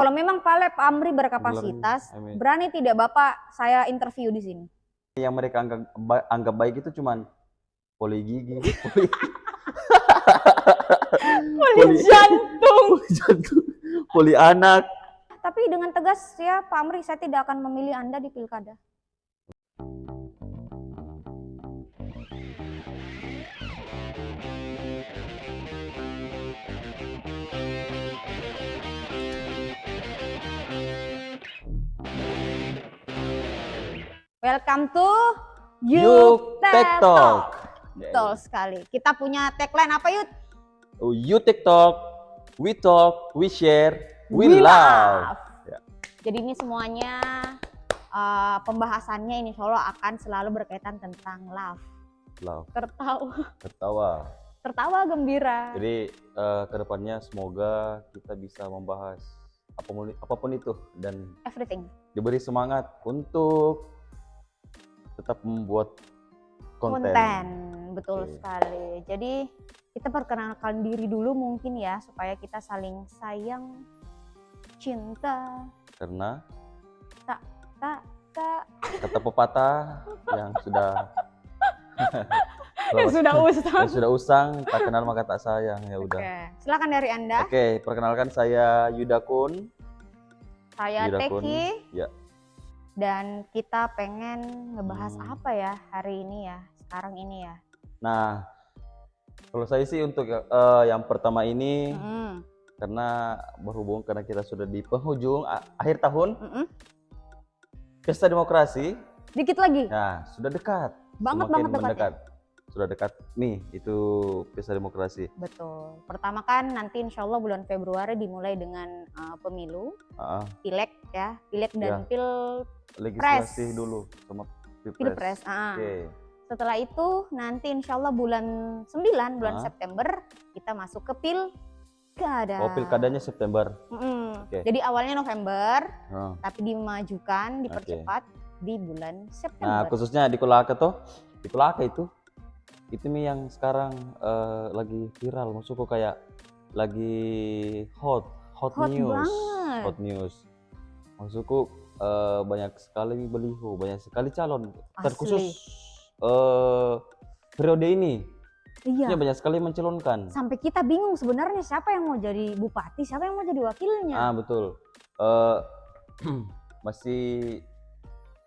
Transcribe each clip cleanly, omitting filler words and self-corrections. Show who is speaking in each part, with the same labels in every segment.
Speaker 1: Kalau memang Pak Amri berkapasitas, berani tidak Bapak saya interview di sini?
Speaker 2: Yang mereka anggap baik itu cuman poli gigi,
Speaker 1: poli jantung,
Speaker 2: poli anak.
Speaker 1: Tapi dengan tegas ya Pak Amri, saya tidak akan memilih Anda di pilkada. Welcome to
Speaker 2: Yuk TikTok.
Speaker 1: Betul sekali. Kita punya tagline apa Yud?
Speaker 2: Yuk TikTok, we talk, we share, we love.
Speaker 1: Ya. Jadi ini semuanya pembahasannya ini insya Allah akan selalu berkaitan tentang love. Tertawa gembira.
Speaker 2: Jadi kedepannya semoga kita bisa membahas apapun itu dan
Speaker 1: everything.
Speaker 2: Diberi semangat untuk tetap membuat konten.
Speaker 1: Betul sekali. Jadi kita perkenalkan diri dulu mungkin ya, supaya kita saling sayang, cinta.
Speaker 2: Karena
Speaker 1: kata
Speaker 2: pepatah yang sudah
Speaker 1: yang sudah usang,
Speaker 2: tak kenal maka tak sayang. Ya udah.
Speaker 1: Silakan dari Anda.
Speaker 2: Perkenalkan saya Yuda Kun.
Speaker 1: Saya Teki.
Speaker 2: Ya.
Speaker 1: Dan kita pengen ngebahas apa ya hari ini ya, sekarang ini ya.
Speaker 2: Nah, kalau saya sih untuk yang pertama ini, karena berhubung karena kita sudah di penghujung akhir tahun, pesta demokrasi.
Speaker 1: Dikit lagi.
Speaker 2: Nah, sudah dekat.
Speaker 1: Banget dekat.
Speaker 2: Sudah dekat nih itu pesta demokrasi.
Speaker 1: Betul. Pertama kan nanti insya Allah bulan Februari dimulai dengan pemilu, pileg ya, pileg dan
Speaker 2: legislasi dulu sama
Speaker 1: pilpres. Setelah itu nanti insya Allah bulan 9 bulan September kita masuk ke pilkada.
Speaker 2: Oh, pilkadanya September.
Speaker 1: Jadi awalnya November, tapi dimajukan, dipercepat di bulan September.
Speaker 2: Nah, khususnya di Kolaka itu nih yang sekarang lagi viral, maksudku kayak lagi hot news. Maksudku banyak sekali beliau, banyak sekali calon. Terkhusus periode ini.
Speaker 1: Iya.
Speaker 2: Banyak sekali mencalonkan.
Speaker 1: Sampai kita bingung sebenarnya siapa yang mau jadi bupati, siapa yang mau jadi wakilnya.
Speaker 2: Betul. Masih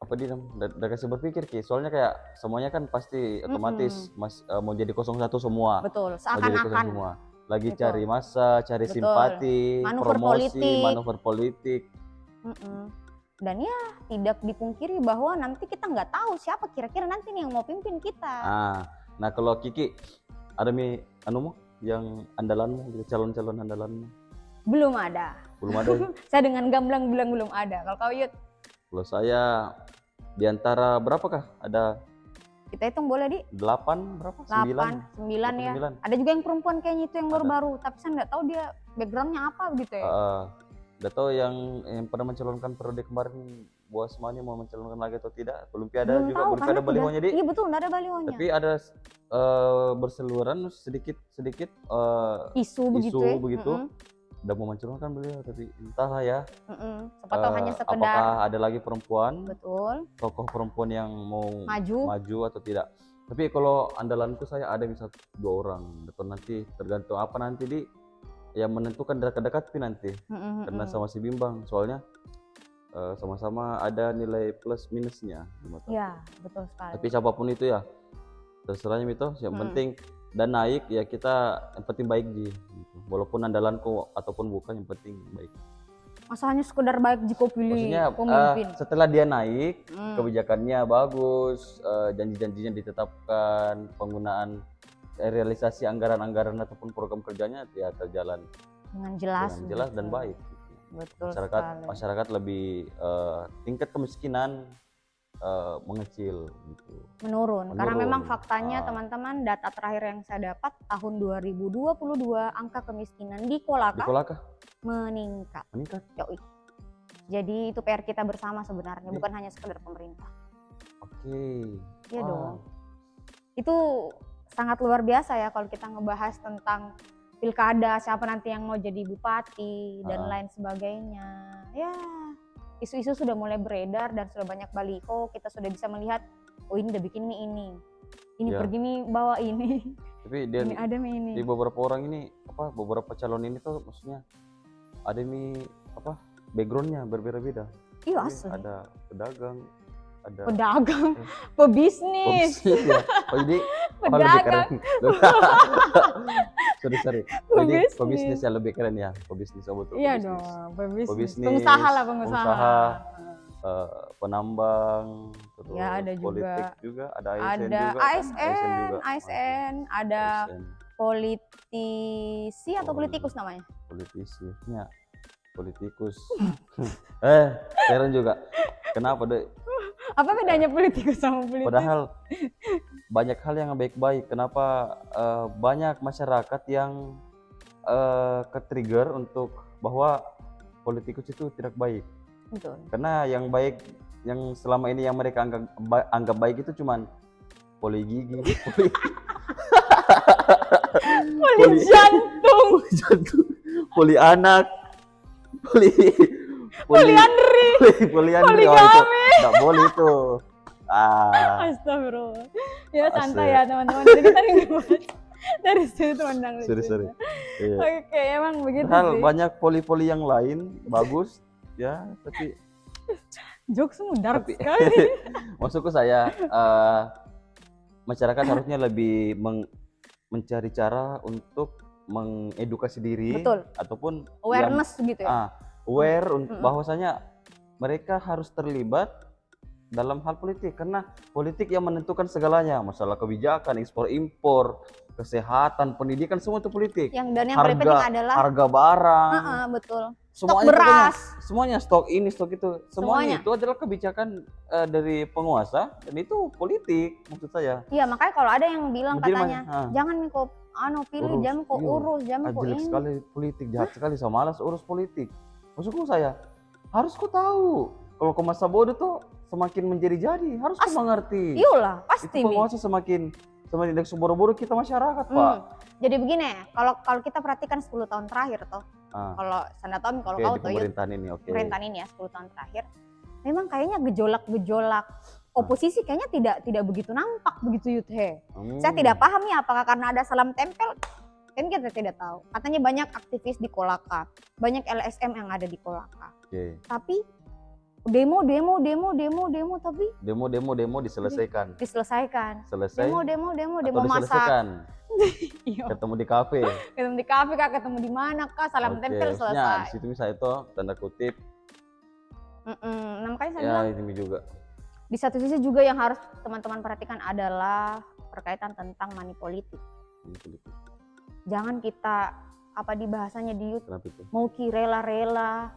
Speaker 2: apa dia udah kasih berpikir soalnya kayak semuanya kan pasti otomatis mau jadi 01 semua.
Speaker 1: Betul, seakan-akan
Speaker 2: lagi cari masa, cari simpati, manuver politik.
Speaker 1: Dan ya tidak dipungkiri bahwa nanti kita nggak tahu siapa kira-kira nanti nih yang mau pimpin kita.
Speaker 2: Nah kalau Kiki ada yang andalanmu, calon-calon andalanmu?
Speaker 1: Belum ada. Saya dengan gamblang bilang belum ada. Kalau kau Yud?
Speaker 2: Kalau saya di antara berapakah? Ada
Speaker 1: kita hitung boleh di
Speaker 2: 8 berapa?
Speaker 1: 9 ya. 9. Ada juga yang perempuan kayaknya itu yang baru-baru, tapi saya nggak tahu dia backgroundnya apa gitu ya.
Speaker 2: Udah tahu yang pernah mencalonkan periode kemarin buat semuanya mau mencalonkan lagi atau tidak? Belum ada balihonya di.
Speaker 1: Iya betul, nggak ada balihonya.
Speaker 2: Tapi ada berseluruhan sedikit
Speaker 1: isu begitu.
Speaker 2: Udah mau mencalonkan beliau, tapi entahlah ya.
Speaker 1: Siapa tahu hanya sekedar.
Speaker 2: Apakah ada lagi perempuan?
Speaker 1: Betul.
Speaker 2: Tokoh perempuan yang mau maju atau tidak? Tapi kalau andalanku saya ada misal 2 orang. Atau nanti tergantung apa nanti yang menentukan dekat-dekat nanti. Karena sama si bimbang, soalnya sama-sama ada nilai plus minusnya.
Speaker 1: Iya, betul sekali.
Speaker 2: Tapi siapapun itu ya, terserahnya itu. Yang penting dan naik ya kita, yang penting baik gitu. Walaupun andalanku ataupun bukan, yang penting baik.
Speaker 1: Masalahnya sekedar baik jika pilih pemimpin.
Speaker 2: Setelah dia naik, kebijakannya bagus, janji-janjinya ditetapkan, penggunaan realisasi anggaran-anggaran ataupun program kerjanya ya terjalan
Speaker 1: dengan jelas
Speaker 2: dan baik.
Speaker 1: Betul
Speaker 2: masyarakat lebih tingkat kemiskinan mengecil gitu.
Speaker 1: Menurun. Karena memang faktanya teman-teman, data terakhir yang saya dapat tahun 2022 angka kemiskinan di Kolaka meningkat. Yoi. Jadi itu PR kita bersama sebenarnya, bukan hanya sekedar pemerintah. Iya dong. Itu sangat luar biasa ya kalau kita ngebahas tentang pilkada, siapa nanti yang mau jadi bupati dan lain sebagainya. Ya, isu-isu sudah mulai beredar dan sudah banyak baliho, kita sudah bisa melihat, oh ini udah bikin ini pergi nih bawa ini.
Speaker 2: Tapi dia
Speaker 1: ini ada ini.
Speaker 2: Di beberapa orang ini beberapa calon ini tuh maksudnya ada nih backgroundnya berbeda-beda.
Speaker 1: Iya asli.
Speaker 2: Ada pedagang,
Speaker 1: pebisnis.
Speaker 2: Ya. Oh jadi
Speaker 1: pedagang.
Speaker 2: Sorry. Jadi pebisnis yang lebih keren ya, pebisnis betul.
Speaker 1: Iya dong, pebisnis. Pengusaha lah, pengusaha.
Speaker 2: Penambang, terus
Speaker 1: ya, ada
Speaker 2: politik juga, ada
Speaker 1: ASN, ada politisi atau politikus namanya?
Speaker 2: Politisi, ya, politikus. Keren juga. Kenapa deh?
Speaker 1: Apa bedanya politikus sama politikus?
Speaker 2: Padahal banyak hal yang baik-baik. Kenapa banyak masyarakat yang ke-trigger untuk bahwa politikus itu tidak baik?
Speaker 1: Betul.
Speaker 2: Karena yang baik, yang selama ini yang mereka anggap baik itu cuman poli gigi,
Speaker 1: poli jantung,
Speaker 2: poli anak,
Speaker 1: poliandri,
Speaker 2: poligami. Nggak boleh itu.
Speaker 1: Astagfirullah. Ya santai ya teman-teman. Jadi kita dari sudut pandang.
Speaker 2: Sorry. Iya.
Speaker 1: Oke, emang begitu
Speaker 2: sih.
Speaker 1: Banyak
Speaker 2: poli-poli yang lain bagus. Ya, tapi
Speaker 1: jokesmu dark sekali.
Speaker 2: Maksudku saya masyarakat harusnya lebih mencari cara untuk mengedukasi diri.
Speaker 1: Betul.
Speaker 2: Ataupun
Speaker 1: awareness gitu ya.
Speaker 2: Aware bahwasanya mereka harus terlibat dalam hal politik, karena politik yang menentukan segalanya, masalah kebijakan, ekspor impor, kesehatan, pendidikan, semua itu politik.
Speaker 1: Dan yang paling penting adalah
Speaker 2: harga barang.
Speaker 1: Betul.
Speaker 2: Stok
Speaker 1: beras.
Speaker 2: Semuanya stok ini, stok itu. Semuanya itu adalah kebijakan dari penguasa dan itu politik maksud saya.
Speaker 1: Iya, makanya kalau ada yang bilang katanya, jangan nih kok pilih, jangan kok urus, jangan kok ini.
Speaker 2: Sekali politik, jahat sekali, saya malas urus politik. Maksudku saya, harus kau tahu kalau kau masa bodoh tuh semakin menjadi-jadi, harus kau mengerti.
Speaker 1: Iyalah, pasti.
Speaker 2: Itu penguasa semakin indeks boro-boro kita masyarakat, Pak.
Speaker 1: Jadi begini ya, kalau kita perhatikan 10 tahun terakhir toh. Kalau Sanda tahu kalau kau tahu pemerintahan ini ya 10 tahun terakhir. Memang kayaknya gejolak-gejolak oposisi kayaknya tidak begitu nampak begitu Yuthe. Saya tidak paham ya apakah karena ada salam tempel. Kan kita tidak tahu. Katanya banyak aktivis di Kolaka, banyak LSM yang ada di Kolaka. Tapi demo tapi
Speaker 2: demo diselesaikan. Selesai.
Speaker 1: Demo masak.
Speaker 2: Ketemu di kafe.
Speaker 1: Kak, ketemu di mana Kak? Salam tempel selesai.
Speaker 2: Di situ misalnya itu tanda kutip.
Speaker 1: Nah, makanya saya bilang.
Speaker 2: Ini juga.
Speaker 1: Di satu sisi juga yang harus teman-teman perhatikan adalah berkaitan tentang money politik. Jangan kita di bahasanya di YouTube mau rela-rela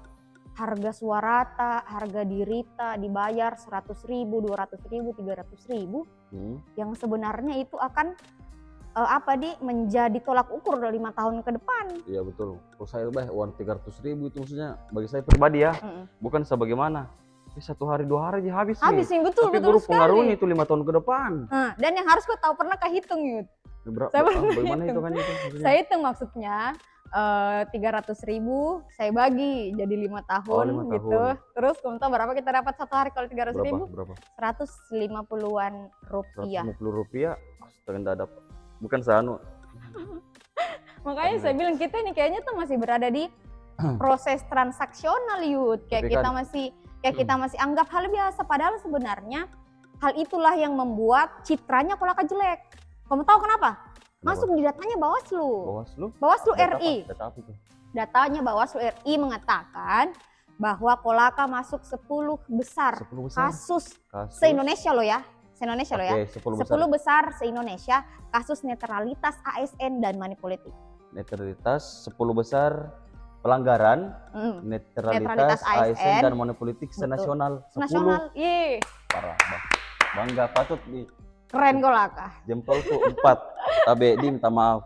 Speaker 1: harga suarata, harga dirita dibayar 100.000, 200.000, 300.000 yang sebenarnya itu akan menjadi tolak ukur dalam 5 tahun ke depan.
Speaker 2: Iya betul. Kalau saya uang 300.000 itu maksudnya bagi saya pribadi ya, bukan sebagaimana. Satu hari 2 hari aja habis
Speaker 1: nih. Betul.
Speaker 2: Tapi baru pengaruhnya itu 5 tahun ke depan.
Speaker 1: Dan yang harus kau tahu, pernah kehitung Yud?
Speaker 2: Bagaimana hitungan itu?
Speaker 1: Saya hitung maksudnya 300.000 saya bagi jadi 5 tahun gitu. Terus kamu tahu berapa kita dapat satu hari kalau 300.000?
Speaker 2: Berapa?
Speaker 1: 150-an rupiah.
Speaker 2: 150 rupiah, astaga enggak dapat. Bukan sanu.
Speaker 1: Makanya saya bilang kita ini kayaknya tuh masih berada di proses transaksional Yud. Kayak kita masih anggap hal biasa, padahal sebenarnya hal itulah yang membuat citranya Kolaka jelek. Kamu tahu kenapa? Masuk di datanya Bawaslu RI.
Speaker 2: Data apa itu?
Speaker 1: Datanya Bawaslu RI mengatakan bahwa Kolaka masuk 10 besar kasus se-Indonesia loh ya. 10 besar se-Indonesia kasus netralitas ASN dan money politik.
Speaker 2: Netralitas 10 besar pelanggaran netralitas ASN dan money politik senasional.
Speaker 1: Nasional. Iya.
Speaker 2: Parah, bangga patut di.
Speaker 1: Keren Kolaka.
Speaker 2: Jempolku 4. Tabe minta maaf.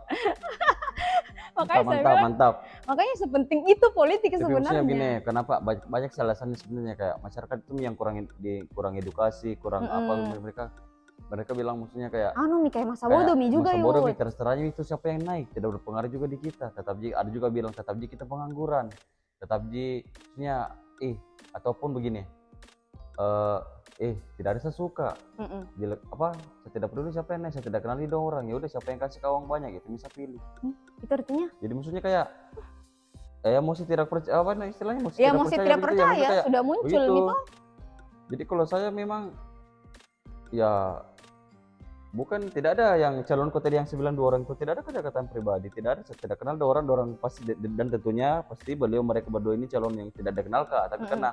Speaker 2: Mantap.
Speaker 1: Makanya sepenting itu politik sebenarnya.
Speaker 2: Gini, kenapa banyak alasannya sebenarnya kayak masyarakat itu yang kurang edukasi, kurang apa mereka mereka bilang maksudnya kayak
Speaker 1: nih kayak masa bodoh mi juga
Speaker 2: masa bodoh mi,
Speaker 1: yuk.
Speaker 2: terserah itu siapa yang naik, tidak berpengaruh juga di kita. Tetap ada juga bilang tetap kita pengangguran, tetap maksudnya ataupun begini, tidak ada saya suka. Bila saya tidak peduli siapa yang naik, saya tidak kenal itu orang, ya udah siapa yang kasih kawang banyak gitu bisa pilih.
Speaker 1: Itu artinya?
Speaker 2: Jadi maksudnya kayak mesti tidak percaya, istilahnya mesti
Speaker 1: tidak percaya,
Speaker 2: gitu, ya,
Speaker 1: sudah muncul gitu.
Speaker 2: Jadi kalau saya memang ya bukan, tidak ada yang calon kota yang 92 orang itu tidak ada kedekatan pribadi, tidak ada, saya tidak kenal orang pasti, dan tentunya pasti mereka berdua ini calon yang tidak dikenal Kak, tapi karena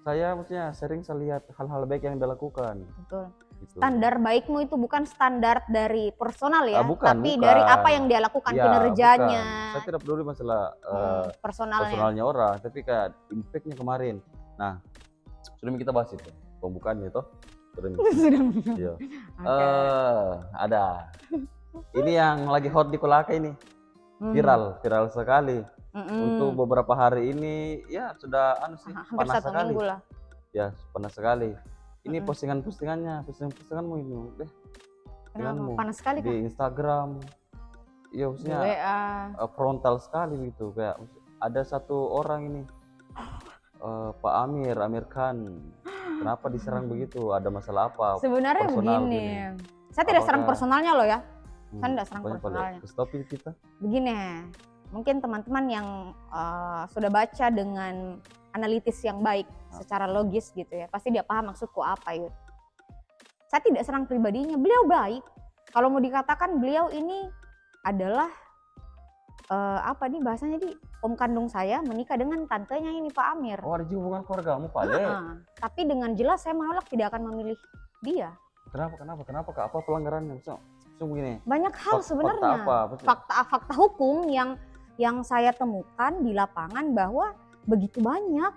Speaker 2: saya maksudnya sering saya lihat hal-hal baik yang dilakukan.
Speaker 1: Betul. Gitu. Standar baikmu itu bukan standar dari personal ya, tapi
Speaker 2: bukan.
Speaker 1: Dari apa yang dia lakukan, kinerjanya.
Speaker 2: Bukan. Saya tidak peduli masalah personalnya orang, tapi kayak impactnya kemarin. Nah, sudah kita bahas itu pembukaannya toh. Iya. Ada. Ini yang lagi hot di Kolaka ini, viral sekali. Untuk beberapa hari ini ya sudah panas sekali. Ya panas sekali. Ini postinganmu ini deh. Postinganmu
Speaker 1: panas sekali
Speaker 2: di Instagram. Ya maksudnya frontal sekali gitu, kayak ada satu orang ini Pak Amir Khan. Kenapa diserang begitu? Ada masalah apa?
Speaker 1: Sebenarnya begini. Saya tidak serang personalnya loh ya. Saya tidak serang personalnya.
Speaker 2: Stopin kita.
Speaker 1: Begini. Mungkin teman-teman yang sudah baca dengan analitis yang baik secara logis gitu ya, pasti dia paham maksudku apa yuk. Saya tidak serang pribadinya, beliau baik. Kalau mau dikatakan beliau ini adalah bahasanya om kandung saya menikah dengan tantenya ini Pak Amir.
Speaker 2: Oh, ada juga hubungan keluargamu Pak Le.
Speaker 1: Tapi dengan jelas saya menolak, tidak akan memilih dia.
Speaker 2: Kenapa Kak? Apa pelanggarannya? Begini.
Speaker 1: Banyak hal sebenarnya. Fakta hukum yang saya temukan di lapangan bahwa begitu banyak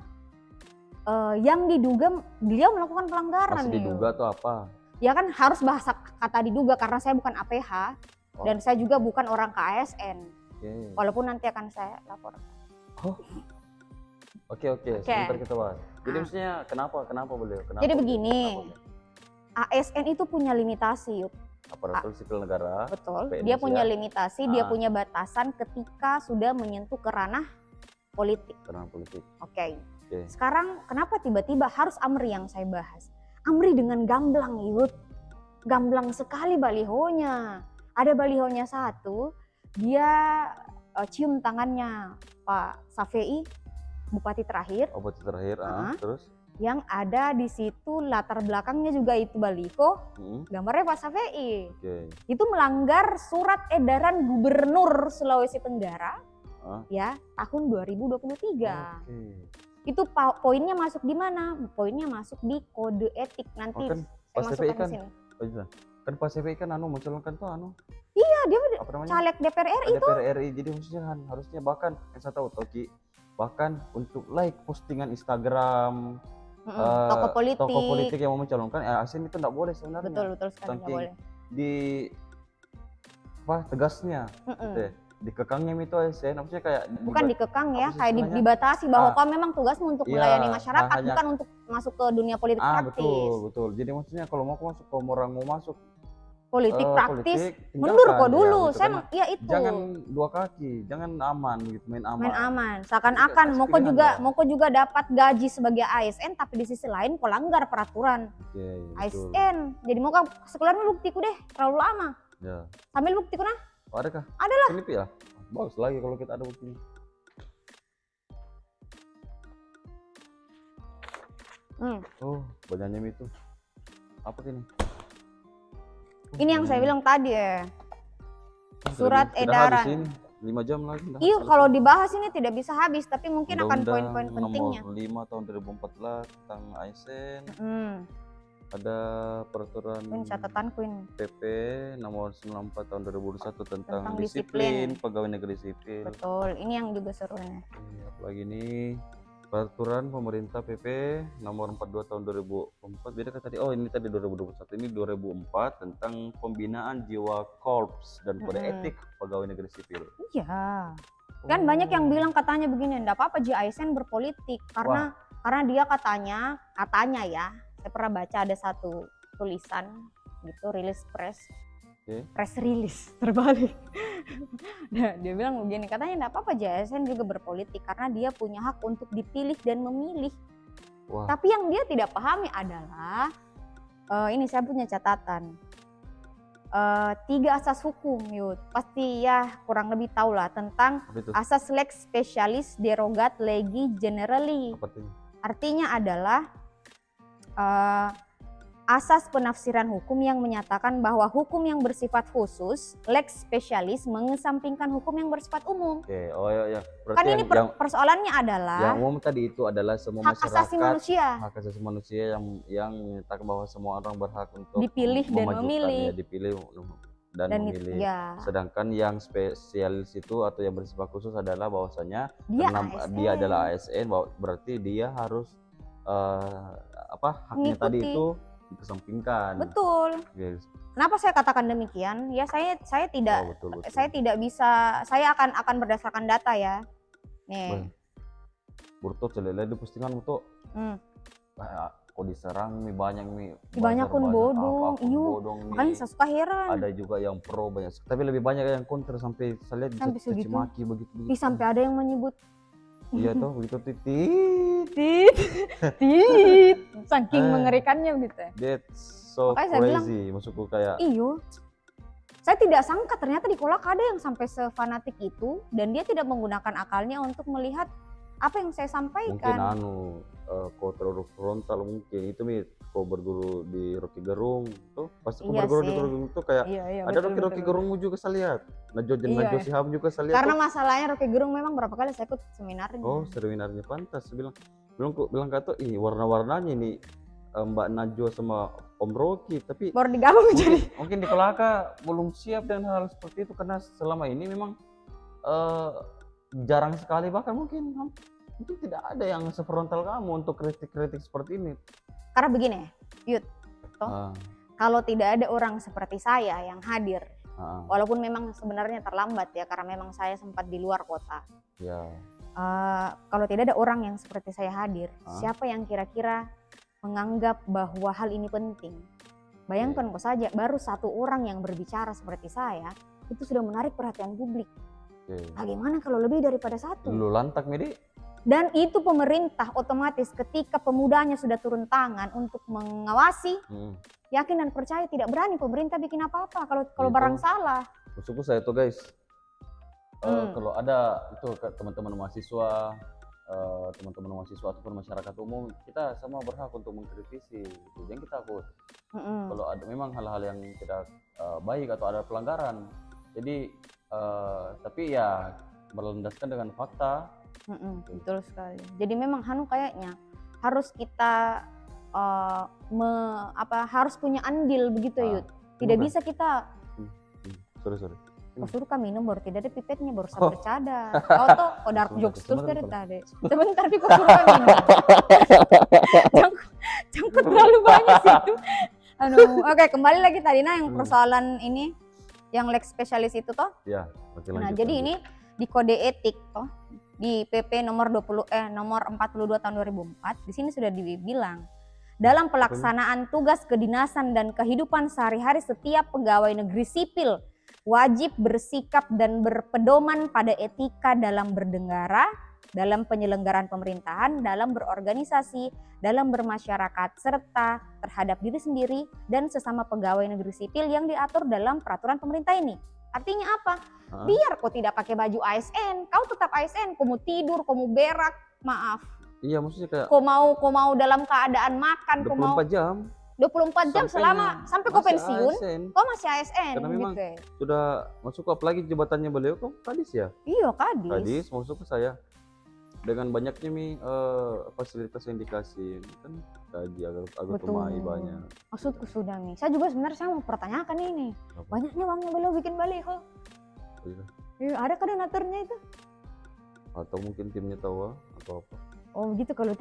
Speaker 1: yang diduga beliau melakukan pelanggaran.
Speaker 2: Masih diduga atau apa?
Speaker 1: Ya kan harus bahasa kata diduga karena saya bukan APH dan saya juga bukan orang KASN. Walaupun nanti akan saya laporkan.
Speaker 2: Oke. Sebentar kita bahas. Jadi maksudnya kenapa beliau?
Speaker 1: Jadi begini, ASN itu punya limitasi.
Speaker 2: Aparatur sipil negara.
Speaker 1: Betul. Dia punya limitasi, dia punya batasan ketika sudah menyentuh ke ranah politik. Oke. Sekarang kenapa tiba-tiba harus Amri yang saya bahas? Amri dengan gamblang Yud. Gamblang sekali balihonya. Ada balihonya satu, dia cium tangannya Pak Safei, bupati terakhir.
Speaker 2: Terus?
Speaker 1: Yang ada di situ latar belakangnya juga itu baliho, gambarnya Pak Safei. Itu melanggar surat edaran Gubernur Sulawesi Tenggara ya tahun 2023. Itu poinnya masuk di mana? Poinnya masuk di kode etik nanti.
Speaker 2: Saya masukkan di sini. Kan Pak Safei kan mencolongkan tuh
Speaker 1: Iya, dia caleg DPR RI itu.
Speaker 2: DPR RI, jadi maksudnya harusnya bahkan saya tahu Toki, bahkan untuk like postingan Instagram
Speaker 1: tokoh
Speaker 2: politik yang mau mencalonkan ASN itu tidak boleh sebenarnya.
Speaker 1: Betul sekali tidak boleh.
Speaker 2: Tegasnya dikekangnya itu ASN, maksudnya kayak
Speaker 1: bukan dikekang ya, kayak dibatasi bahwa kau memang tugasmu untuk melayani masyarakat, bukan untuk masuk ke dunia politik praktis.
Speaker 2: Betul. Jadi maksudnya kalau mau masuk
Speaker 1: politik praktis, mundur kok dulu. Saya itu.
Speaker 2: Jangan dua kaki, jangan aman gitu, main aman.
Speaker 1: Seakan-akan Moko juga dapat gaji sebagai ASN, tapi di sisi lain kok langgar peraturan ASN. Jadi Moko sekelarnya buktiku deh, terlalu lama.
Speaker 2: Ya.
Speaker 1: Sambil buktiku nah.
Speaker 2: Adakah?
Speaker 1: Ada lah.
Speaker 2: Sini ya. Bagus lagi kalau kita ada buktinya. Banyaknya itu. Apa ini?
Speaker 1: Ini yang saya bilang tadi ya. Surat edaran.
Speaker 2: 5 jam lagi.
Speaker 1: Iya, kalau dibahas ini tidak bisa habis, tapi mungkin akan poin-poin pentingnya.
Speaker 2: Nomor 5 tahun 2014 tentang ASN. Ada peraturan
Speaker 1: catatanku ini.
Speaker 2: PP nomor 94 tahun 2021 tentang disiplin pegawai negeri sipil.
Speaker 1: Betul, ini yang juga serunya.
Speaker 2: Apalagi ini peraturan pemerintah PP nomor 42 tahun 2004, beda kan tadi? Oh, ini tadi 2021, ini 2004 tentang pembinaan jiwa korps dan kode etik pegawai negeri sipil.
Speaker 1: Iya. Kan banyak yang bilang katanya begini, enggak apa-apa ASN berpolitik karena dia katanya ya, saya pernah baca ada satu tulisan gitu, rilis press release terbalik. Nah, dia bilang begini, katanya enggak apa-apa JSN juga berpolitik karena dia punya hak untuk dipilih dan memilih. Wah. Tapi yang dia tidak pahami adalah ini saya punya catatan. 3 asas hukum, Yud. Pasti ya kurang lebih tahu lah tentang asas lex specialis derogat legi generali. Artinya adalah asas penafsiran hukum yang menyatakan bahwa hukum yang bersifat khusus, lex specialis, mengesampingkan hukum yang bersifat umum.
Speaker 2: Oke, oh ya.
Speaker 1: Kan ini persoalannya adalah
Speaker 2: yang umum tadi itu adalah semua
Speaker 1: hak asasi manusia.
Speaker 2: Hak asasi manusia yang menyatakan bahwa semua orang berhak untuk
Speaker 1: dipilih dan memilih.
Speaker 2: Ya, dipilih dan memilih. Ya. Sedangkan yang spesialis itu atau yang bersifat khusus adalah bahwasanya dia adalah ASN, berarti dia harus haknya tadi itu dikesampingkan.
Speaker 1: Betul.
Speaker 2: Yes.
Speaker 1: Kenapa saya katakan demikian? Ya saya tidak betul. Saya tidak bisa, saya akan berdasarkan data ya. Nih.
Speaker 2: Burto celele di postingan itu. Kok diserang nih banyak
Speaker 1: banyak pun bodong. Iyo. Makanya saya suka heran.
Speaker 2: Ada juga yang pro banyak, tapi lebih banyak yang kontra sampai saya lihat caci maki begitu.
Speaker 1: Sampai ada yang menyebut
Speaker 2: iya toh begitu
Speaker 1: titit saking mengerikannya gitu.
Speaker 2: That's so crazy, maksudku kayak
Speaker 1: iyo. Saya tidak sangka ternyata di Kolak ada yang sampai sefanatik itu dan dia tidak menggunakan akalnya untuk melihat apa yang saya sampaikan.
Speaker 2: Mungkin kau terlalu frontal mungkin itu kau berguru di Rocky Gerung tuh pasti kau berguru di Rocky Gerung tuh kayak ada Rocky Gerungmu juga saya lihat. Najwa Shihab juga saya lihat.
Speaker 1: Karena masalahnya Rocky Gerung memang berapa kali saya ikut seminarnya.
Speaker 2: Oh, seminarnya pantas. Bilang kata warna-warnanya nih Mbak Najwa sama Om Rocky, tapi
Speaker 1: baru digabung jadi.
Speaker 2: Mungkin di Kolaka belum siap dengan hal seperti itu karena selama ini memang jarang sekali, bahkan mungkin tidak ada yang sefrontal kamu untuk kritik-kritik seperti ini.
Speaker 1: Karena begini, Yud, kalau tidak ada orang seperti saya yang hadir, walaupun memang sebenarnya terlambat ya karena memang saya sempat di luar kota.
Speaker 2: Ya.
Speaker 1: Kalau tidak ada orang yang seperti saya hadir, siapa yang kira-kira menganggap bahwa hal ini penting? Bayangkan kok saja, baru 1 orang yang berbicara seperti saya, itu sudah menarik perhatian publik. Bagaimana kalau lebih daripada 1?
Speaker 2: Lu lantak, Medi.
Speaker 1: Dan itu pemerintah otomatis ketika pemudanya sudah turun tangan untuk mengawasi, yakin dan percaya tidak berani pemerintah bikin apa-apa kalau barang salah.
Speaker 2: Maksudku saya tuh guys, kalau ada itu teman-teman mahasiswa ataupun masyarakat umum, kita semua berhak untuk mengkritisi, jangan kita takut. Kalau ada memang hal-hal yang tidak baik atau ada pelanggaran, jadi tapi ya berlandaskan dengan fakta.
Speaker 1: Betul sekali. Jadi memang kayaknya harus kita harus punya andil begitu Yud. Tidak bisa kita
Speaker 2: sorry.
Speaker 1: Kau suruh kami minum baru tidak ada pipetnya baru saya bercanda. Kau dark jokes terus dari tadi. Sebentar kau suruh kami minum. Cangkut terlalu banyak situ. Oke, kembali lagi tadi yang persoalan ini yang lex spesialis itu toh.
Speaker 2: Ya,
Speaker 1: jadi ini di kode etik toh. Di PP nomor 42 tahun 2004 di sini sudah dibilang dalam pelaksanaan tugas kedinasan dan kehidupan sehari-hari setiap pegawai negeri sipil wajib bersikap dan berpedoman pada etika dalam bernegara, dalam penyelenggaraan pemerintahan, dalam berorganisasi, dalam bermasyarakat serta terhadap diri sendiri dan sesama pegawai negeri sipil yang diatur dalam peraturan pemerintah ini. Artinya apa? Biar kau tidak pakai baju ASN, kau tetap ASN. Kau mau tidur, kau mau berak, maaf.
Speaker 2: Iya, maksudnya kayak
Speaker 1: kau mau dalam keadaan makan,
Speaker 2: 24 jam.
Speaker 1: 24 jam sampai kau pensiun, ASN. Kau masih ASN.
Speaker 2: Karena memang sudah masuk, apalagi jabatannya beliau kok kadis ya?
Speaker 1: Iya, kadis.
Speaker 2: Kadis masuk ke saya. Dengan banyaknya fasilitas yang dikasih kan gaji agak tumai banyak.
Speaker 1: Maksudku sudah nih. Saya juga sebenarnya saya mau pertanyakan ini. Banyaknya uangnya beliau bikin baliho. Iya, ada kan donaturnya itu?
Speaker 2: Atau mungkin timnya tahu atau apa?
Speaker 1: Oh gitu, kalau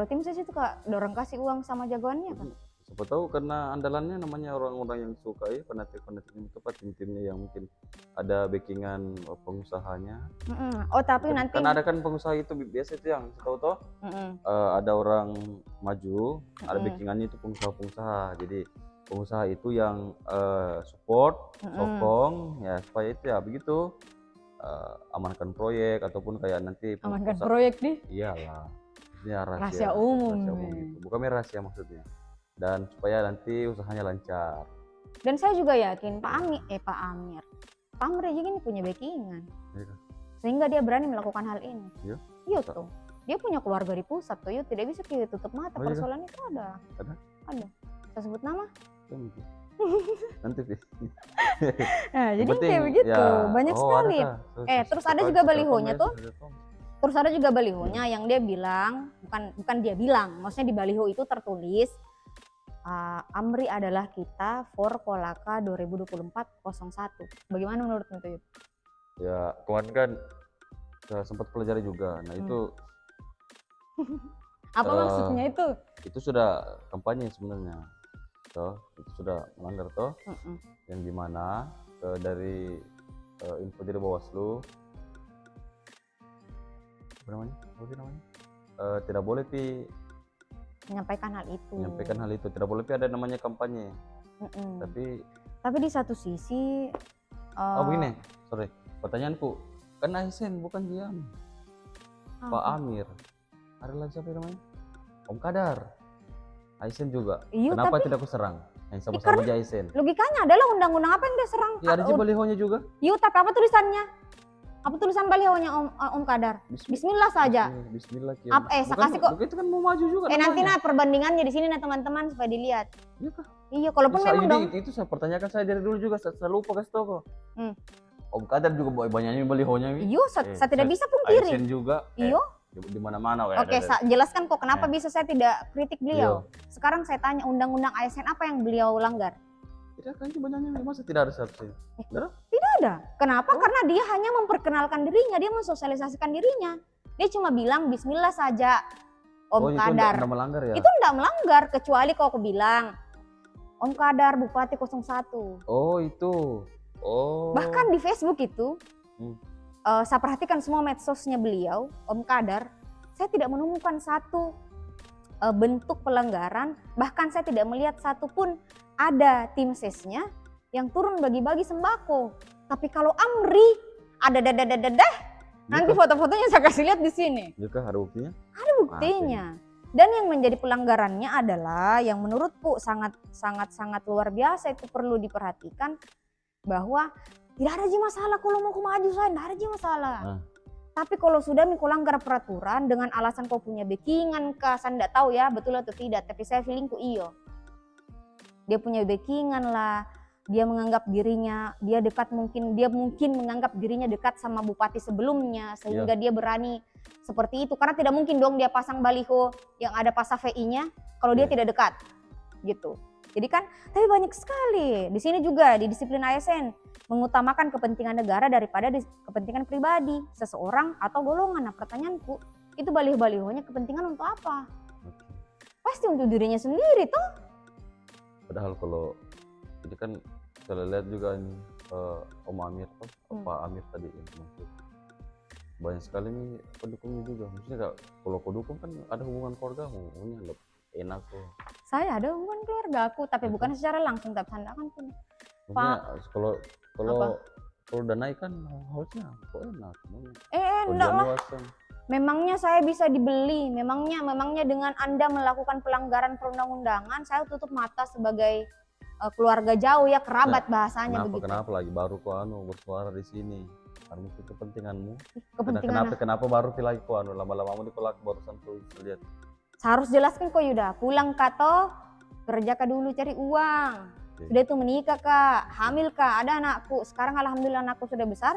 Speaker 1: tim saya itu orang kasih uang sama jagoannya kan?
Speaker 2: Siapa tahu karena andalannya namanya orang-orang yang suka ya, fanatik-fanatik yang tepat, tim-timnya yang mungkin ada backingan pengusahanya.
Speaker 1: Oh tapi nanti
Speaker 2: kan ada kan pengusaha itu biasa itu yang tahu toh ada orang maju, ada backingannya itu pengusaha-pengusaha, jadi pengusaha itu yang support, sokong ya supaya itu ya begitu amankan proyek ataupun kayak nanti
Speaker 1: amankan proyek nih.
Speaker 2: Iyalah. Maksudnya
Speaker 1: rahasia umum
Speaker 2: gitu. Bukan rahasia maksudnya. Dan supaya nanti usahanya lancar.
Speaker 1: Dan saya juga yakin Pak Amri juga ini punya backingan.
Speaker 2: Iya.
Speaker 1: Sehingga dia berani melakukan hal ini.
Speaker 2: Iya
Speaker 1: tuh. Dia punya keluarga di pusat tuh, tidak bisa kita tutup mata. Persoalan itu ada. Saya sebut nama?
Speaker 2: Nanti
Speaker 1: nah, jadi kayak begitu, ya, banyak sekali. Terus ada juga balihonya tuh. Terus ada juga balihonya yang dia bilang, bukan dia bilang, maksudnya di baliho itu tertulis Amri adalah kita for Kolaka 2024-01. Bagaimana menurut itu?
Speaker 2: Ya, kemarin kan sempat pelajari juga. Nah, itu
Speaker 1: apa maksudnya itu?
Speaker 2: Itu sudah kampanye sebenarnya. Itu sudah melanggar yang dimana dari info dari Bawaslu apa namanya tidak boleh
Speaker 1: menyampaikan hal itu
Speaker 2: tidak boleh ada namanya kampanye.
Speaker 1: Tapi di satu sisi
Speaker 2: begini, sorry, pertanyaanku kan ASN bukan Jian, Pak Amir, ada lagi siapa namanya, Om Kadar, ASN juga. Kenapa tidak aku serang? Yang sama-sama di ASN.
Speaker 1: Logikanya adalah undang-undang apa yang dia serang?
Speaker 2: Ya ada balihonya juga.
Speaker 1: Tapi apa tulisannya? Apa tulisan balihonya Om Kadar? Bismillah saja.
Speaker 2: Bismillah.
Speaker 1: Saya kasih kok.
Speaker 2: Itu kan mau maju juga.
Speaker 1: Nanti perbandingannya di sini teman-teman supaya dilihat.
Speaker 2: Iya kah?
Speaker 1: Iya, kalaupun memang dong.
Speaker 2: Itu saya pertanyakan saya dari dulu juga, saya lupa kasih tau kok. Om Kadar juga banyaknya balihonya.
Speaker 1: Iya, saya tidak bisa pungkiri.
Speaker 2: ASN juga.
Speaker 1: Iya.
Speaker 2: Di mana-mana.
Speaker 1: Oke, jelaskan kok kenapa bisa saya tidak kritik beliau. Sekarang saya tanya, undang-undang ASN apa yang beliau langgar?
Speaker 2: Tidak kan banyaknya, masa tidak ada sanksi?
Speaker 1: Tidak ada. Kenapa? Karena dia hanya memperkenalkan dirinya, dia mensosialisasikan dirinya. Dia cuma bilang Bismillah saja, Om Kadar.
Speaker 2: Itu tidak melanggar ya?
Speaker 1: Itu tidak melanggar, kecuali kalau aku bilang Om Kadar Bupati 01.
Speaker 2: Oh itu. Oh.
Speaker 1: Bahkan di Facebook itu, saya perhatikan semua medsosnya beliau, Om Kadar, saya tidak menemukan satu bentuk pelanggaran, bahkan saya tidak melihat satupun ada tim sesnya yang turun bagi-bagi sembako. Tapi kalau Amri ada nanti foto-fotonya saya kasih lihat di sini.
Speaker 2: Juga ada buktinya?
Speaker 1: Ada buktinya. Dan yang menjadi pelanggarannya adalah yang menurutku sangat luar biasa, itu perlu diperhatikan, bahwa tidak ada masalah kalau mau maju saya, tidak ada masalah. Tapi kalau sudah kau langgar peraturan dengan alasan kau punya backingan kah, saya tidak tahu ya betul atau tidak, tapi saya feelingku iyo. Dia punya backingan lah, dia menganggap dirinya, dia mungkin menganggap dirinya dekat sama bupati sebelumnya, sehingga dia berani seperti itu. Karena tidak mungkin dong dia pasang baliho yang ada pasa VI-nya kalau dia tidak dekat, gitu. Jadi kan, tapi banyak sekali. Di sini juga di disiplin ASN mengutamakan kepentingan negara daripada kepentingan pribadi seseorang atau golongan. Nah, pertanyaanku, itu baliho-balihonya kepentingan untuk apa? Pasti untuk dirinya sendiri toh.
Speaker 2: Padahal kalau ini kan saya lihat juga nih Om Amir Pak Amir tadi maksud banyak sekali nih pendukungnya juga. Maksudnya kalau kau dukung kan ada hubungan keluarga, hubungannya enak kok. Saya ada hubungan keluarga aku, tapi bukan secara langsung, tapi sandakan pun. Pak, kalau udah naik kan harusnya kok enak.
Speaker 1: Enggak lah. Memangnya saya bisa dibeli? Memangnya dengan Anda melakukan pelanggaran perundang-undangan, saya tutup mata sebagai keluarga jauh ya, kerabat bahasanya begitu.
Speaker 2: Kenapa lagi baru kau bersuara di sini? Karena itu kepentinganmu.
Speaker 1: Kepentingan.
Speaker 2: Kenapa baru lagi kau lama-lama mau dikolak barusan tuh lihat.
Speaker 1: Saya harus jelaskan kok Yuda, pulang kato, kerja kah dulu cari uang. Sudah itu menikah kak, hamil kak, ada anakku. Sekarang alhamdulillah anakku sudah besar.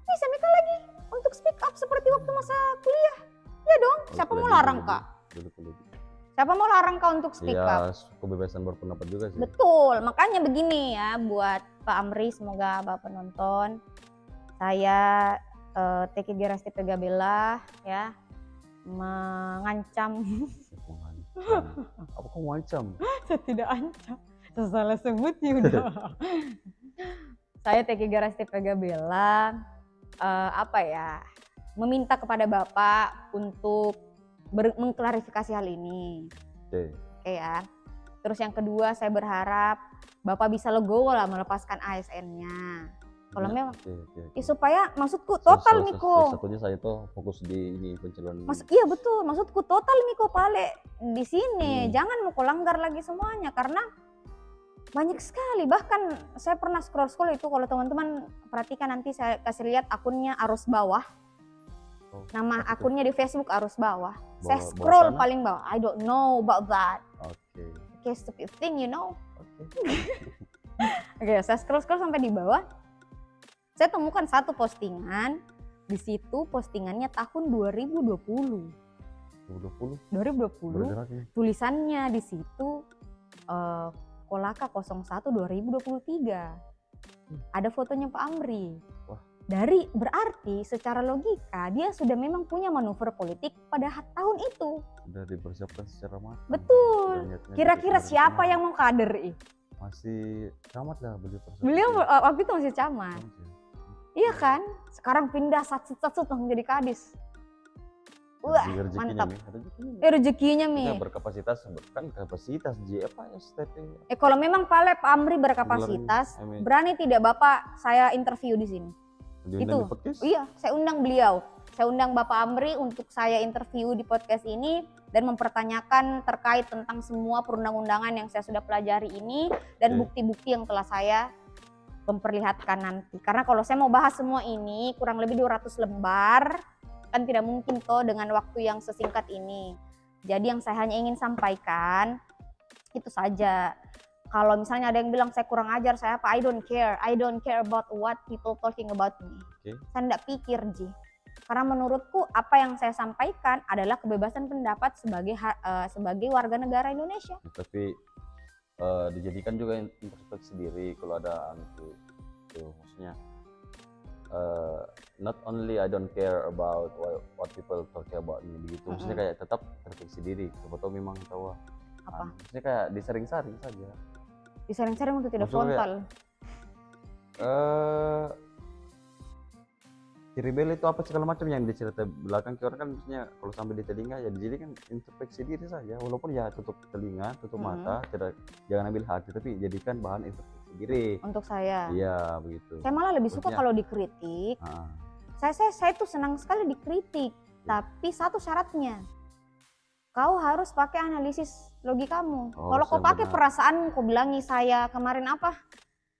Speaker 1: Bisa nikah lagi untuk speak up seperti waktu masa kuliah. Ya dong, siapa mau larang kak? Siapa mau larang kak untuk speak up?
Speaker 2: Ya, kebebasan berpendapat juga sih.
Speaker 1: Betul, makanya begini ya buat Pak Amri, semoga Bapak penonton. Saya Teki Gerasti Pegabella ya, mengancam.
Speaker 2: Apa kamu ancam?
Speaker 1: Saya tidak ancam, saya salah sebut Yuda. Saya Teki Gerasti Pegabella meminta kepada Bapak untuk mengklarifikasi hal ini. Oke ya. Terus yang kedua, saya berharap Bapak bisa legowo lah melepaskan ASN-nya. Kalau memang, ya supaya maksudku total Miko.
Speaker 2: Satunya saya tuh fokus di ini pencalonan.
Speaker 1: Iya betul, maksudku total Miko pale di sini. Jangan mau langgar lagi semuanya karena banyak sekali. Bahkan saya pernah scroll itu, kalau teman-teman perhatikan nanti saya kasih lihat akunnya Arus Bawah. Nama akunnya di Facebook Arus Bawah. Saya scroll paling bawah. I don't know about that. Okay, stupid thing, you know. Oke, saya scroll sampai di bawah. Saya temukan satu postingan. Di situ postingannya tahun 2020. 2020. Tulisannya di situ Kolaka 01 2023. Ada fotonya Pak Amri.
Speaker 2: Wah.
Speaker 1: Berarti secara logika dia sudah memang punya manuver politik pada tahun itu.
Speaker 2: Sudah dipersiapkan secara matang.
Speaker 1: Betul. Kira-kira siapa yang mau kader?
Speaker 2: Masih camat lah beliau.
Speaker 1: Beliau waktu itu masih camat. Iya kan? Sekarang pindah sat-sat langsung jadi kadis. Wah, mantap. Rezekinya Mi.
Speaker 2: Berkapasitas kan kapasitas apa ya STP.
Speaker 1: Kalau memang Pak Amri berkapasitas, berani tidak Bapak saya interview di sini? Itu. Iya, saya undang beliau. Saya undang Bapak Amri untuk saya interview di podcast ini dan mempertanyakan terkait tentang semua perundang-undangan yang saya sudah pelajari ini dan bukti-bukti yang telah saya memperlihatkan nanti. Karena kalau saya mau bahas semua ini kurang lebih 200 lembar, kan tidak mungkin toh dengan waktu yang sesingkat ini. Jadi yang saya hanya ingin sampaikan itu saja. Kalau misalnya ada yang bilang saya kurang ajar, saya apa? I don't care about what people talking about me. Saya tidak pikir Ji. Karena menurutku apa yang saya sampaikan adalah kebebasan pendapat sebagai warga negara Indonesia.
Speaker 2: Tapi dijadikan juga introspeksi diri kalau ada itu maksudnya not only I don't care about what people talk about me begitu, maksudnya kayak tetap introspeksi diri, siapa tahu memang tahu apa, maksudnya kayak disaring-saring saja,
Speaker 1: disaring-saring untuk tidak frontal.
Speaker 2: Rebel itu apa segala macam yang dicerita belakang ke orang kan, maksudnya kalau sampai di telinga ya dijadikan introspeksi diri saja, walaupun ya tutup telinga, tutup mata, jangan ambil hati, tapi jadikan bahan introspeksi diri.
Speaker 1: Untuk saya.
Speaker 2: Iya begitu.
Speaker 1: Saya malah lebih suka kalau dikritik. Saya tuh senang sekali dikritik, tapi satu syaratnya, kau harus pakai analisis logikamu. Kalau kau pakai perasaan, kau bilangi saya kemarin apa?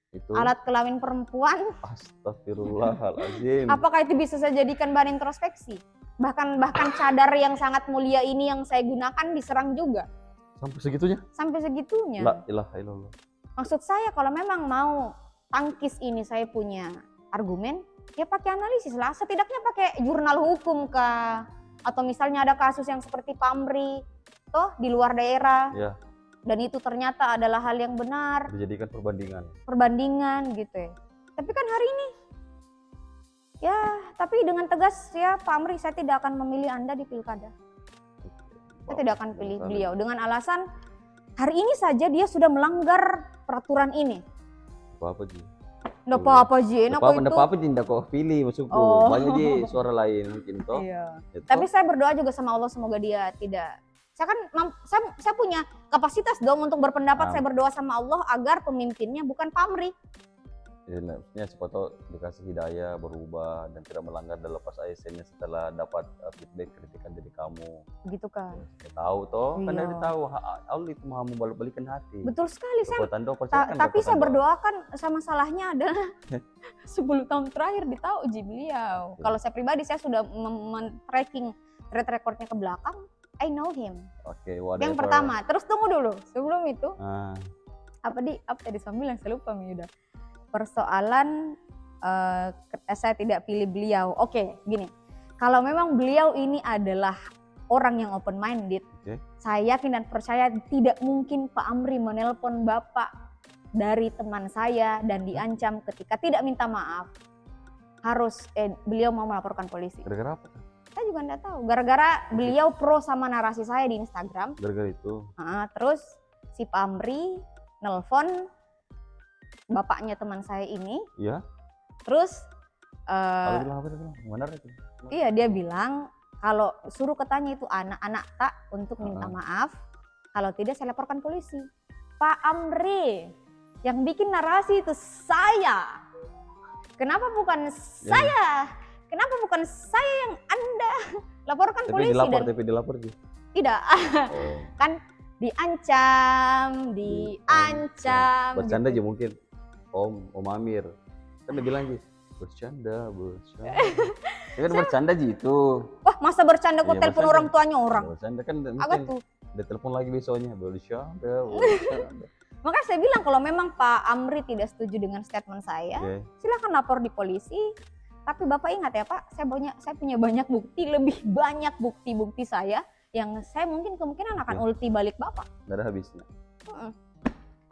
Speaker 1: Itu alat kelamin perempuan.
Speaker 2: Astagfirullahaladzim.
Speaker 1: Apakah itu bisa saya jadikan bahan introspeksi? Bahkan cadar yang sangat mulia ini yang saya gunakan diserang juga.
Speaker 2: Sampai segitunya?
Speaker 1: Sampai segitunya.
Speaker 2: La ilaha illallah.
Speaker 1: Maksud saya kalau memang mau tangkis ini saya punya argumen, ya pakai analisis lah. Setidaknya pakai jurnal hukum kah? Atau misalnya ada kasus yang seperti Pak Amri, toh di luar daerah. Ya. Dan itu ternyata adalah hal yang benar.
Speaker 2: Dijadikan
Speaker 1: perbandingan gitu ya. Tapi kan hari ini ya, tapi dengan tegas ya Pak Amri, saya tidak akan memilih Anda di pilkada. Saya tidak akan pilih beliau dengan alasan hari ini saja dia sudah melanggar peraturan ini.
Speaker 2: Apa Ji?
Speaker 1: Nggak apa-apa Ji,
Speaker 2: nggak apa-apa Ji, nggak kau pilih maksudku. Banyak Ji suara lain mungkin toh.
Speaker 1: Iya. Tapi saya berdoa juga sama Allah semoga dia tidak. Saya punya kapasitas dong untuk berpendapat. Saya berdoa sama Allah agar pemimpinnya bukan Pak Amri.
Speaker 2: Ya, maksudnya siapa tahu dikasih hidayah berubah dan tidak melanggar dan lepas ASN-nya setelah dapat feedback kritikan dari kamu.
Speaker 1: Gitu kan.
Speaker 2: Ya, tahu toh, kan dari tahu Allah itu maha membalikan hati.
Speaker 1: Betul sekali
Speaker 2: saya.
Speaker 1: Tapi saya berdoa kan sama salahnya adalah 10 tahun terakhir ditauji beliau. Kalau saya pribadi saya sudah tracking track recordnya ke belakang. I know him.
Speaker 2: Oke,
Speaker 1: yang pertama, terus tunggu dulu. Sebelum itu, apa tadi sambil yang saya lupa Yuda. Persoalan saya tidak pilih beliau. Oke, gini. Kalau memang beliau ini adalah orang yang open minded, saya yakin dan percaya tidak mungkin Pak Amri menelpon Bapak dari teman saya dan diancam ketika tidak minta maaf. Harus beliau mau melaporkan polisi.
Speaker 2: Gara-gara apa?
Speaker 1: Saya juga nggak tahu. Gara-gara beliau pro sama narasi saya di Instagram.
Speaker 2: Gara-gara itu.
Speaker 1: Terus si Pak Amri nelpon bapaknya teman saya ini.
Speaker 2: Iya.
Speaker 1: Terus
Speaker 2: bilang apa dia bilang? Benar itu.
Speaker 1: Iya, dia bilang kalau suruh ketanya itu anak-anak tak untuk minta maaf. Kalau tidak saya laporkan polisi. Pak Amri yang bikin narasi itu saya. Kenapa bukan saya? Kenapa bukan saya yang Anda laporkan polisi?
Speaker 2: Tapi dilapor gitu.
Speaker 1: Tidak. Oh. Kan diancam.
Speaker 2: Bercanda aja mungkin. Om Amir. Kan dia bilang gitu. Bercanda. Ya kan bercanda gitu.
Speaker 1: Wah, masa bercanda kok telepon orang tuanya orang?
Speaker 2: Bercanda kan
Speaker 1: agak tuh.
Speaker 2: Dia telepon lagi besoknya. Bercanda.
Speaker 1: Makanya saya bilang kalau memang Pak Amri tidak setuju dengan statement saya, silakan lapor di polisi. Tapi Bapak ingat ya Pak, saya punya banyak bukti, lebih banyak bukti-bukti saya yang saya mungkin kemungkinan akan ulti balik Bapak.
Speaker 2: Nggak ada habisnya.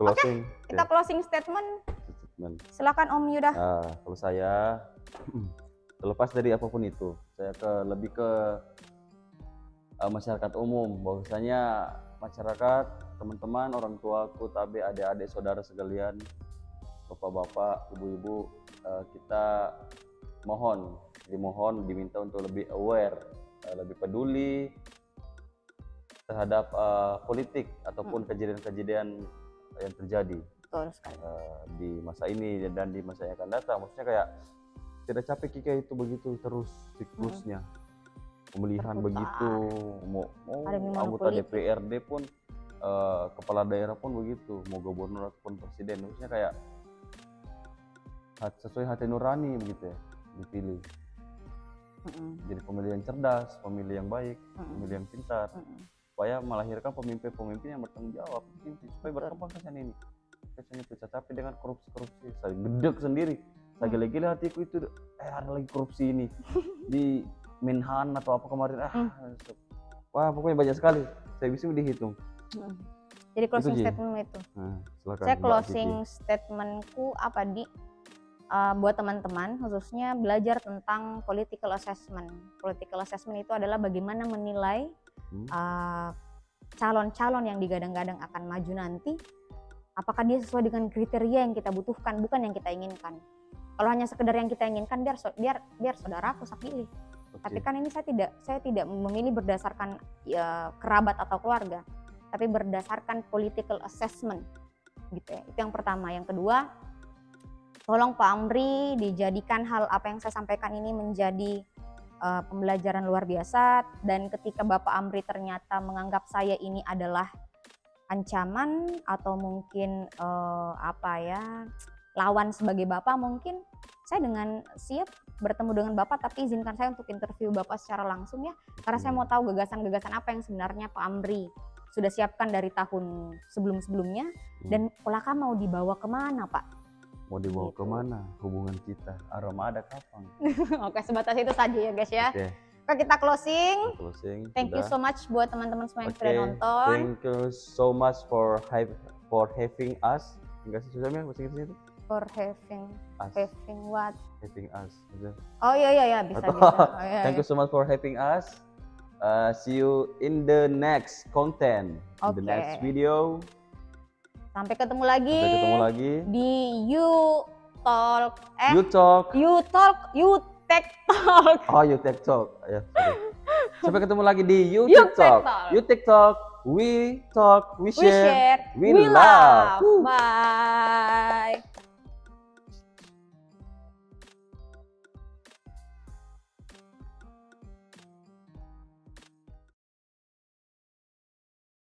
Speaker 2: Closing.
Speaker 1: Oke, kita closing statement. Silakan Om Yuda.
Speaker 2: Kalau saya terlepas dari apapun itu, saya lebih ke masyarakat umum, bahwasanya masyarakat, teman-teman, orang tuaku, tabe, adik-adik, saudara sekalian, bapak-bapak, ibu-ibu, kita diminta untuk lebih aware, lebih peduli terhadap politik ataupun kejadian-kejadian yang terjadi di masa ini dan di masa yang akan datang. Maksudnya kayak tidak capek Kika itu begitu terus siklusnya. Pemilihan begitu, mau anggota DPRD pun, kepala daerah pun begitu, mau gubernur ataupun presiden, maksudnya kayak sesuai hati nurani begitu ya dipilih. Jadi pemilih yang cerdas, pemilih yang baik, pemilih yang pintar, supaya melahirkan pemimpin-pemimpin yang bertanggung jawab, supaya berkembang kesan ini. Kesannya bisa capek dengan korupsi, saya gedek sendiri, saya gila-gila hatiku itu, ada lagi korupsi ini di Menhan atau apa kemarin, wah pokoknya banyak sekali, saya bisa dihitung.
Speaker 1: Jadi closing statement itu. Saya closing statementku apa buat teman-teman khususnya belajar tentang political assessment. Political assessment itu adalah bagaimana menilai calon-calon yang digadang-gadang akan maju nanti, apakah dia sesuai dengan kriteria yang kita butuhkan, bukan yang kita inginkan. Kalau hanya sekedar yang kita inginkan, biar saudaraku saya pilih. Tapi kan ini saya tidak memilih berdasarkan kerabat atau keluarga, tapi berdasarkan political assessment, gitu ya. Itu yang pertama. Yang kedua, tolong Pak Amri dijadikan hal apa yang saya sampaikan ini menjadi pembelajaran luar biasa. Dan ketika Bapak Amri ternyata menganggap saya ini adalah ancaman atau mungkin lawan sebagai Bapak, mungkin saya dengan siap bertemu dengan Bapak, tapi izinkan saya untuk interview Bapak secara langsung ya, karena saya mau tahu gagasan-gagasan apa yang sebenarnya Pak Amri sudah siapkan dari tahun sebelum-sebelumnya, dan Kolaka mau dibawa kemana Pak?
Speaker 2: Mau dibawa kemana hubungan kita, aroma ada kapan?
Speaker 1: Oke, sebatas itu saja ya guys ya. Oke, kita closing. Thank you so much buat teman-teman semua yang sudah nonton.
Speaker 2: Thank you so much for having us. Enggak sih susahnya bahasa Inggrisnya itu?
Speaker 1: For having what?
Speaker 2: Having us.
Speaker 1: Oh iya bisa.
Speaker 2: Thank you so much for having us. See you in the next content, in the next video.
Speaker 1: Sampai ketemu lagi di You Tech Talk.
Speaker 2: Oh, You Tech Talk. Ya, sampai ketemu lagi di You Tech Talk. You Tech Talk. We talk, we share, we love.
Speaker 1: Bye.